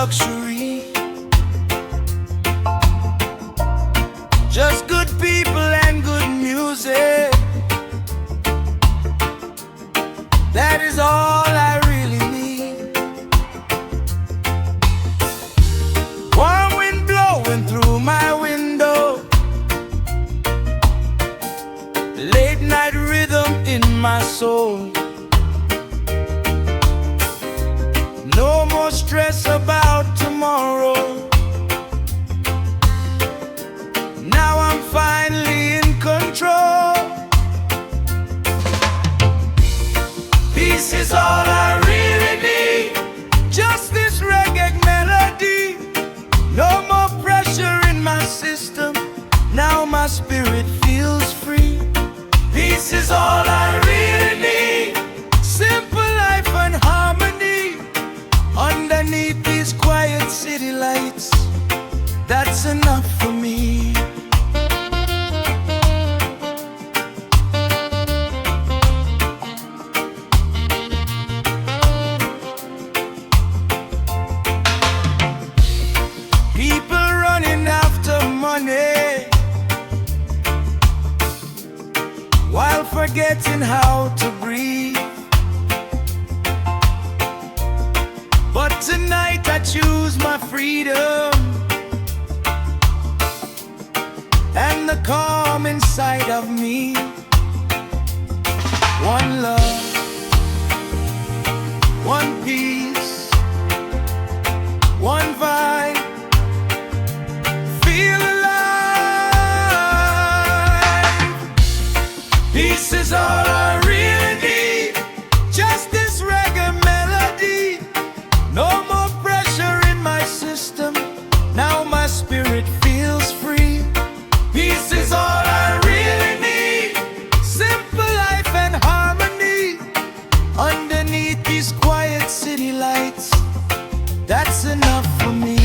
luxury. Just good people and good music. That is all I really need. Warm wind blowing through my window, late night rhythm in my soul. No more stress about tomorrow. Now I'm finally in control. Peace is all I really need. Just this reggae melody. No more pressure in my system. Now my spirit feels free. Peace is all I really need. Simple life and harmony underneath these quiet city lights. That's enough for me. People running after money while forgetting how to breathe. But tonight I choose my freedom and the calm inside of me. One love, one peace, one vibe. Feel alive. Peace is all I really need. Just this reggae melody. No more pressure in my system. Now my spirit feels free. Peace is all I really need. Simple life and harmony underneath these quiet city lights. That's enough for me.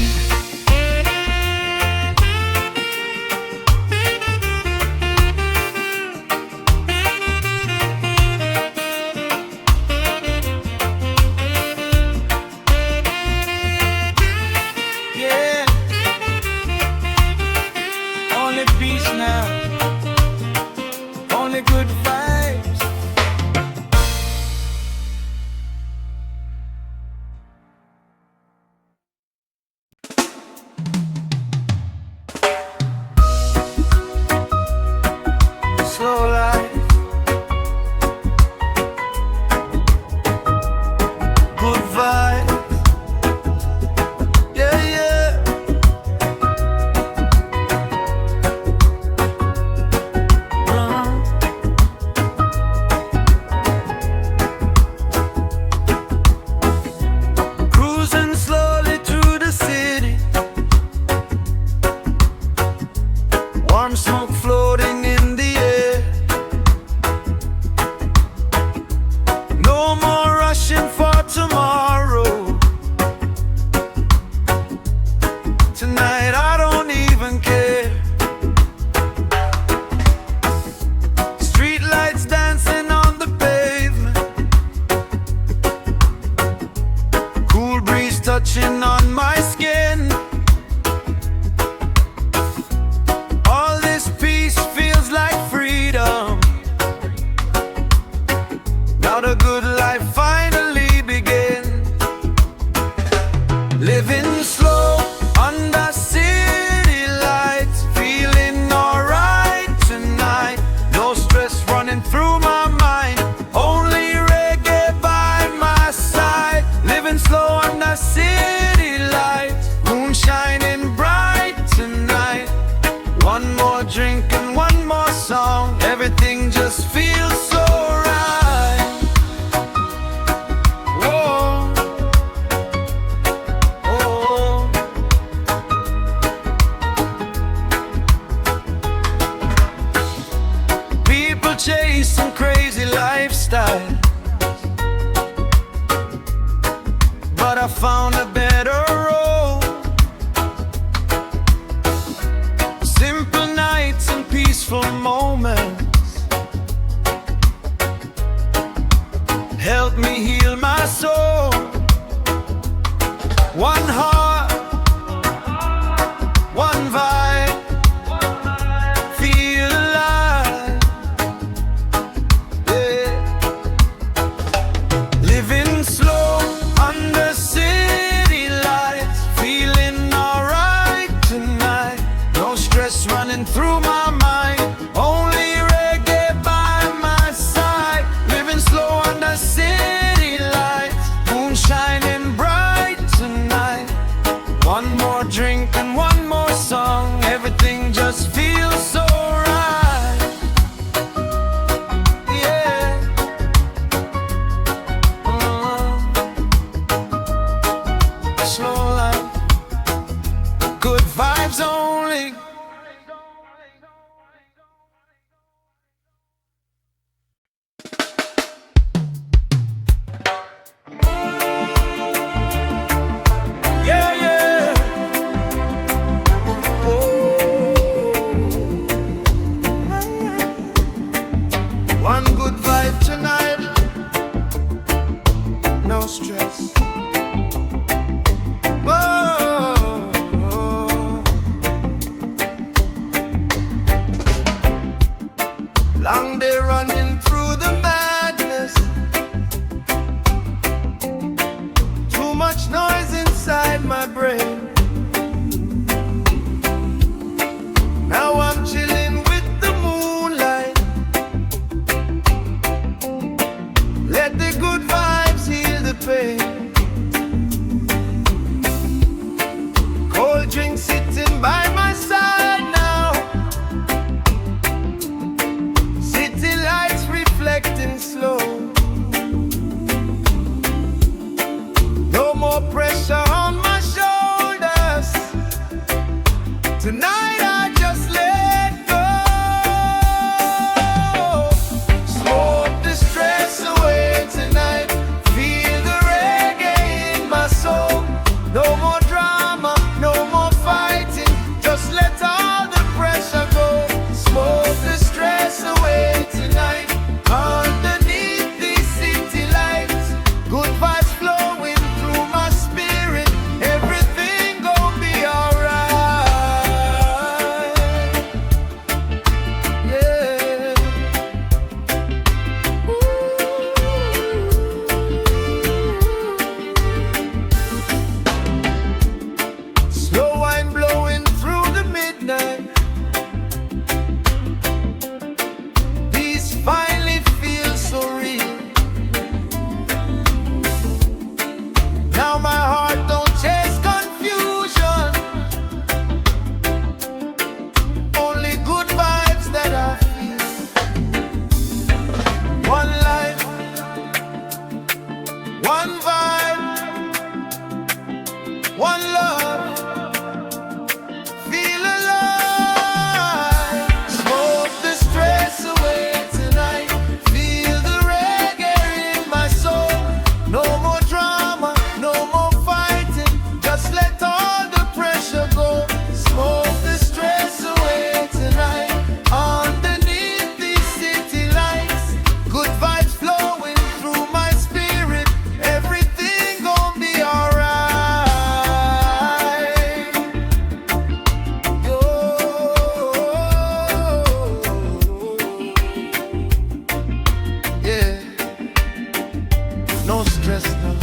Yeah, only peace now, only good vibes. Slow life, good vibes. Yeah, yeah. Cruising slowly through the city, warm smoke floating in the air. No more rushing for tomorrow. Tonight I don't even care. Street lights dancing on the pavement, cool breeze touching on my skin. All this peace feels like freedom. Now the good life finally begins. Living slow under city lights, feeling alright tonight. No stress running through my mind, only reggae by my side. Living slow under city lights, moon shining bright tonight. One more drink and one more song, everything just feels so right. Whoa, oh. People chasing crazy lifestyle, but I found a better road. Simple nights and peaceful moments help me heal my soul. One heart no stress. Whoa. Long day running through the madness, too much noise inside my brain. Now I'm chilling with the moonlight. Let the good vibes heal the pain. Cold drink sitting by my side now. City lights reflecting slow. No more pressure on my shoulders. Tonight I just let go. Smoke the stress away tonight. Feel the reggae in my soul. No more drama, no more fighting. Just let all the pressure go. Smoke the stress away tonight. Underneath these city lights, good vibes flowing through my spirit. Everything gon' be alright. Yeah. Slow wine blowing through the midnight. Peace finally feels so real. Now my heart don't chase confusion. Only good vibes that I feel. One life, one vibe, one love. Feel alive. Smoke the stress away tonight. Feel the reggae in my soul. No more drama, no more fighting. Just let all the pressure go. Smoke the stress away tonight. Underneath these city lights, good vibes flowing through my spirit. Everything gon' be alright. Yo. Yeah. No stress now.